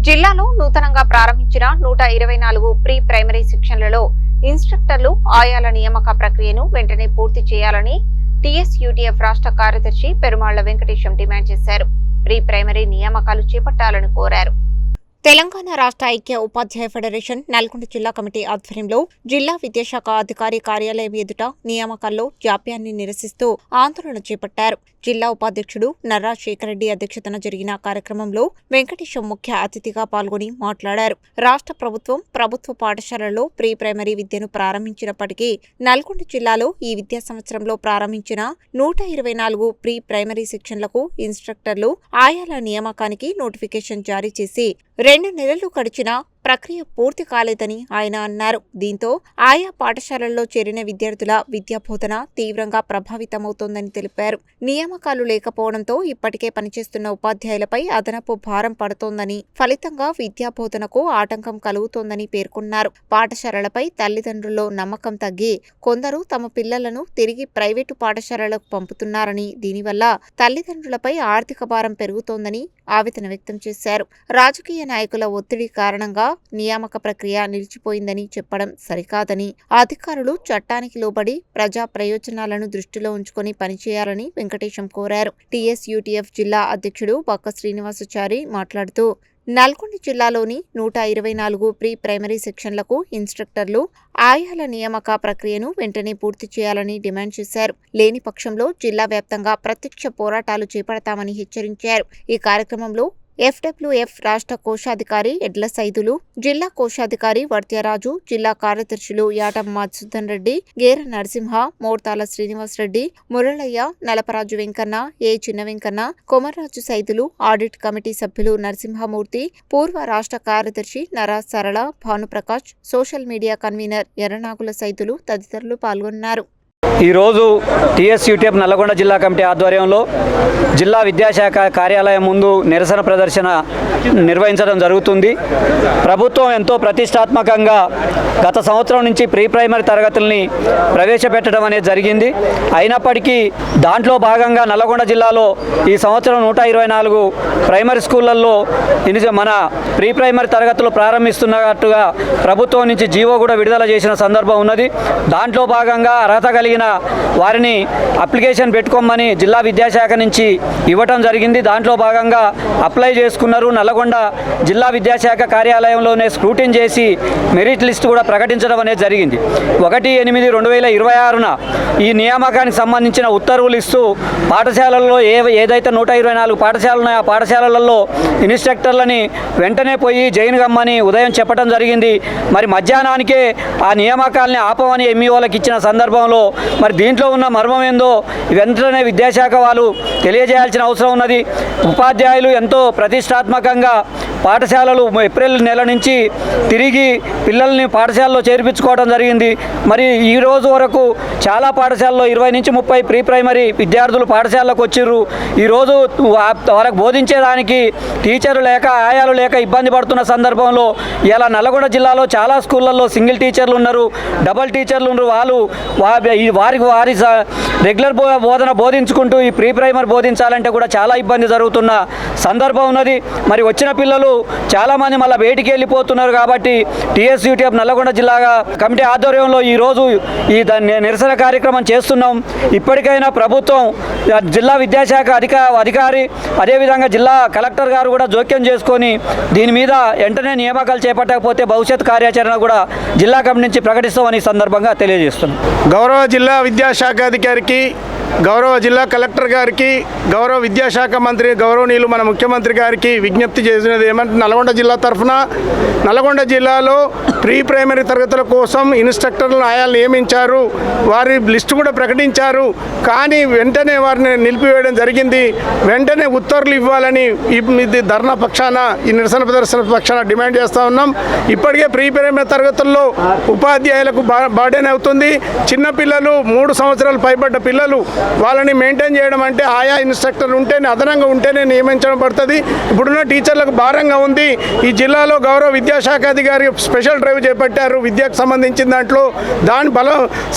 జిల్లాలో నూతనంగా ప్రారంభించిన 124 ప్రీ ప్రైమరీ సెక్షన్లలో ఇన్స్ట్రక్టర్లు ఆయాల నియామక ప్రక్రియను వెంటనే పూర్తి చేయాలని టీఎస్యూటీఎఫ్ రాష్ట్ర కార్యదర్శి పెరుమాళ్ల వెంకటేశం డిమాండ్ చేశారు. ప్రీ ప్రైమరీ నియామకాలు చేపట్టాలని కోరారు. తెలంగాణ రాష్ట్ర ఐక్య ఉపాధ్యాయ ఫెడరేషన్ నల్గొండ జిల్లా కమిటీ ఆధ్వర్యంలో జిల్లా విద్యాశాఖ అధికారి కార్యాలయం ఎదుట నియామకాల్లో జాప్యాన్ని నిరసిస్తూ ఆందోళన చేపట్టారు. జిల్లా ఉపాధ్యక్షుడు నర్రా శేఖర్ రెడ్డి అధ్యక్షతన జరిగిన కార్యక్రమంలో వెంకటేశం ముఖ్య అతిథిగా పాల్గొని మాట్లాడారు. రాష్ట్ర ప్రభుత్వం ప్రభుత్వ పాఠశాలల్లో ప్రీ ప్రైమరీ విద్యను ప్రారంభించినప్పటికీ నల్గొండ జిల్లాలో ఈ విద్యా సంవత్సరంలో ప్రారంభించిన 124 ప్రీ ప్రైమరీ సెక్షన్లకు ఇన్స్ట్రక్టర్లు ఆయాల నియామకానికి నోటిఫికేషన్ జారీ చేసి 2 నెలలు గడిచినా ప్రక్రియ పూర్తి కాలేదని ఆయన అన్నారు. దీంతో ఆయా పాఠశాలల్లో చేరిన విద్యార్థుల విద్యాబోధన తీవ్రంగా ప్రభావితమవుతోందని తెలిపారు. నియామకాలు లేకపోవడంతో ఇప్పటికే పనిచేస్తున్న ఉపాధ్యాయులపై అదనపు భారం పడుతోందని, ఫలితంగా విద్యాబోధనకు ఆటంకం కలుగుతోందని పేర్కొన్నారు. పాఠశాలలపై తల్లిదండ్రుల్లో నమ్మకం తగ్గి కొందరు తమ పిల్లలను తిరిగి ప్రైవేటు పాఠశాలలకు పంపుతున్నారని, దీనివల్ల తల్లిదండ్రులపై ఆర్థిక భారం పెరుగుతోందని ఆవేదన వ్యక్తం చేశారు. రాజకీయ నాయకుల ఒత్తిడి కారణంగా నియామక ప్రక్రియ నిలిచిపోయిందని చెప్పడం సరికాదని, అధికారులు చట్టానికి లోబడి ప్రజా ప్రయోజనాలను దృష్టిలో ఉంచుకొని పనిచేయాలని వెంకటేశం కోరారు. టీఎస్యూటీఎఫ్ జిల్లా అధ్యక్షుడు బక్క శ్రీనివాసాచారి మాట్లాడుతూ నల్గొండ జిల్లాలోని 124 ప్రీ ప్రైమరీ సెక్షన్లకు ఇన్స్ట్రక్టర్లు ఆయాల నియామక ప్రక్రియను వెంటనే పూర్తి చేయాలని డిమాండ్ చేశారు. లేని పక్షంలో జిల్లా వ్యాప్తంగా ప్రత్యక్ష పోరాటాలు చేపడతామని హెచ్చరించారు. ఈ కార్యక్రమంలో ఎఫ్డబ్ల్యూఎఫ్ రాష్ట్ర కోశాధికారి ఎడ్ల సైదులు, జిల్లా కోశాధికారి వర్త్యరాజు, జిల్లా కార్యదర్శులు యాటం మధుసూదన్ రెడ్డి, గేర నరసింహ, మోర్తాల శ్రీనివాసరెడ్డి, మురళయ్య, నలపరాజు వెంకన్న, ఏ చిన్న వెంకన్న, కొమర్రాజు సైదులు, ఆడిట్ కమిటీ సభ్యులు నరసింహమూర్తి, పూర్వ రాష్ట్ర కార్యదర్శి Nara Sarala, Bhanuprakash, social media convener Erranagula Saidulu తదితరులు పాల్గొన్నారు. ఈరోజు టీఎస్యూటీఎఫ్ నల్లగొండ జిల్లా కమిటీ ఆధ్వర్యంలో జిల్లా విద్యాశాఖ కార్యాలయం ముందు నిరసన ప్రదర్శన నిర్వహించడం జరుగుతుంది. ప్రభుత్వం ఎంతో ప్రతిష్టాత్మకంగా గత సంవత్సరం నుంచి ప్రీ ప్రైమరీ తరగతుల్ని ప్రవేశపెట్టడం అనేది జరిగింది. అయినప్పటికీ దాంట్లో భాగంగా నల్లగొండ జిల్లాలో ఈ సంవత్సరం 124 ప్రైమరీ స్కూళ్లలో మన ప్రీ ప్రైమరీ తరగతులు ప్రారంభిస్తున్నట్టుగా ప్రభుత్వం నుంచి జీవో కూడా విడుదల చేసిన సందర్భం ఉన్నది. దాంట్లో భాగంగా అర్హత కలిగిన వారిని అప్లికేషన్ పెట్టుకోమని జిల్లా విద్యాశాఖ నుంచి ఇవ్వటం జరిగింది. దాంట్లో భాగంగా అప్లై చేసుకున్నారు. నల్లగొండ జిల్లా విద్యాశాఖ కార్యాలయంలోనే స్క్రూటిన్ చేసి మెరిట్ లిస్ట్ కూడా ప్రకటించడం అనేది జరిగింది. 1/8/2026న ఈ నియామకానికి సంబంధించిన ఉత్తర్వులు ఇస్తూ పాఠశాలల్లో ఏదైతే 124 పాఠశాలలు ఉన్నాయో ఆ పాఠశాలలలో ఇన్స్ట్రక్టర్లని వెంటనే పోయి జైన్ గమ్మని ఉదయం చెప్పడం జరిగింది. మరి మధ్యాహ్నానికే ఆ నియామకాలని ఆపమని ఎంఈఓలకు ఇచ్చిన సందర్భంలో మరి దీంట్లో ఉన్న మర్మం ఏందో వెంటనే విద్యాశాఖ వాళ్ళు తెలియజేయాల్సిన అవసరం ఉన్నది. ఉపాధ్యాయులు ఎంతో ప్రతిష్టాత్మకంగా పాఠశాలలు ఏప్రిల్ నెల నుంచి తిరిగి పిల్లల్ని పాఠశాలలో చేర్పించుకోవడం జరిగింది. మరి ఈ రోజు వరకు చాలా పాఠశాలలో 20 నుంచి 30 ప్రీ ప్రైమరీ విద్యార్థులు పాఠశాలకు వచ్చిర్రు. ఈరోజు వాళ్ళకు బోధించేదానికి టీచర్లు లేక ఆయాలు లేక ఇబ్బంది పడుతున్న సందర్భంలో ఇలా నల్లగొండ జిల్లాలో చాలా స్కూళ్ళల్లో సింగిల్ టీచర్లు ఉన్నారు, డబల్ టీచర్లు ఉన్నారు. వాళ్ళు వారి రెగ్యులర్ బోధన బోధించుకుంటూ ఈ ప్రీ ప్రైమరీ బోధించాలంటే కూడా చాలా ఇబ్బంది జరుగుతున్న సందర్భం ఉన్నది. మరి వచ్చిన పిల్లలు చాలామంది మళ్ళీ బయటికి వెళ్ళిపోతున్నారు. కాబట్టి టీఎస్యూటీఎఫ్ నల్లగొండ జిల్లా కమిటీ ఆధ్వర్యంలో ఈరోజు ఈ నిరసన కార్యక్రమం చేస్తున్నాం. ఇప్పటికైనా ప్రభుత్వం జిల్లా విద్యాశాఖ అధికారి అదేవిధంగా జిల్లా కలెక్టర్ గారు కూడా జోక్యం చేసుకొని దీని మీద వెంటనే నియామకాలు చేపట్టకపోతే భవిష్యత్ కార్యాచరణ కూడా జిల్లా కమిటీ నుంచి ప్రకటిస్తామని ఈ సందర్భంగా తెలియజేస్తున్నాం. గౌరవ జిల్లా విద్యాశాఖ అధికారికి, గౌరవ జిల్లా కలెక్టర్ గారికి, గౌరవ విద్యాశాఖ మంత్రి గౌరవనీయులు మన ముఖ్యమంత్రి గారికి విజ్ఞప్తి చేసినది ఏమంటే నల్గొండ జిల్లా తరఫున నల్గొండ జిల్లాలో ప్రీ ప్రైమరీ తరగతుల కోసం ఇన్స్ట్రక్టర్లను ఆయాలు నియమించారు. వారి లిస్టు కూడా ప్రకటించారు. కానీ వెంటనే వారిని నిలిపివేయడం జరిగింది. వెంటనే ఉత్తర్వులు ఇవ్వాలని ఇది ధర్నా పక్షాన, ఈ నిరసన ప్రదర్శన పక్షాన డిమాండ్ చేస్తూ ఉన్నాం. ఇప్పటికే ప్రీ ప్రైమరీ తరగతుల్లో ఉపాధ్యాయులకు బర్డెన్ అవుతుంది. చిన్నపిల్లలు 3 సంవత్సరాలు పైబడ్డ పిల్లలు వాళ్ళని మెయింటైన్ చేయడం అంటే ఆయా ఇన్స్ట్రక్టర్ ఉంటేనే అదనంగా ఉంటేనే నియమించడం పడుతుంది. ఇప్పుడున్న టీచర్లకు భారంగా ఉంది. ఈ జిల్లాలో గౌరవ విద్యాశాఖ అధికారి స్పెషల్ డ్రైవ్ చేపట్టారు విద్యకు సంబంధించిన దాంట్లో. దాని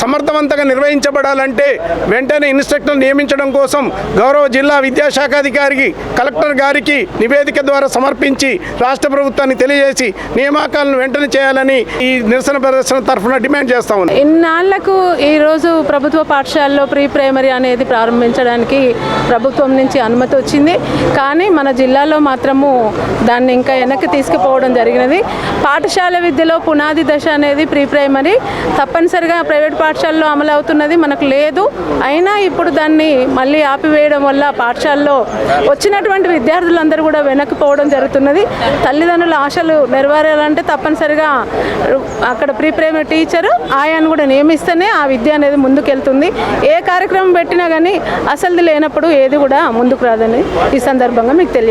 సమర్థవంతంగా నిర్వహించబడాలంటే వెంటనే ఇన్స్ట్రక్టర్ నియమించడం కోసం గౌరవ జిల్లా విద్యాశాఖ అధికారికి కలెక్టర్ గారికి నివేదిక ద్వారా సమర్పించి రాష్ట్ర ప్రభుత్వాన్ని తెలియజేసి నియామకాలను వెంటనే చేయాలని ఈ నిరసన ప్రదర్శన తరఫున డిమాండ్ చేస్తా ఉన్నాం. ఇన్నాళ్లకు ఈరోజు ప్రభుత్వ పాఠశాలలో ప్రీ ప్రైమరీ అనేది ప్రారంభించడానికి ప్రభుత్వం నుంచి అనుమతి వచ్చింది. కానీ మన జిల్లాలో మాత్రము దాన్ని ఇంకా వెనక్కి తీసుకుపోవడం జరిగినది. పాఠశాల విద్యలో పునాది దశ అనేది ప్రీ ప్రైమరీ తప్పనిసరిగా ప్రైవేట్ పాఠశాలలో అమలు అవుతున్నది, మనకు లేదు. అయినా ఇప్పుడు దాన్ని మళ్ళీ ఆపివేయడం వల్ల పాఠశాలలో వచ్చినటువంటి విద్యార్థులందరూ కూడా వెనక్కిపోవడం జరుగుతున్నది. తల్లిదండ్రుల ఆశలు నెరవేరాలంటే తప్పనిసరిగా అక్కడ ప్రీ ప్రైమరీ టీచరు ఆయాను కూడా నియమిస్తేనే ఆ విద్య అనేది ముందుకెళ్తుంది. ఏ కార్యక్రమం పెట్టినా కానీ అసలుది లేనప్పుడు ఏది కూడా ముందుకు రాదని ఈ సందర్భంగా మీకు తెలియదు.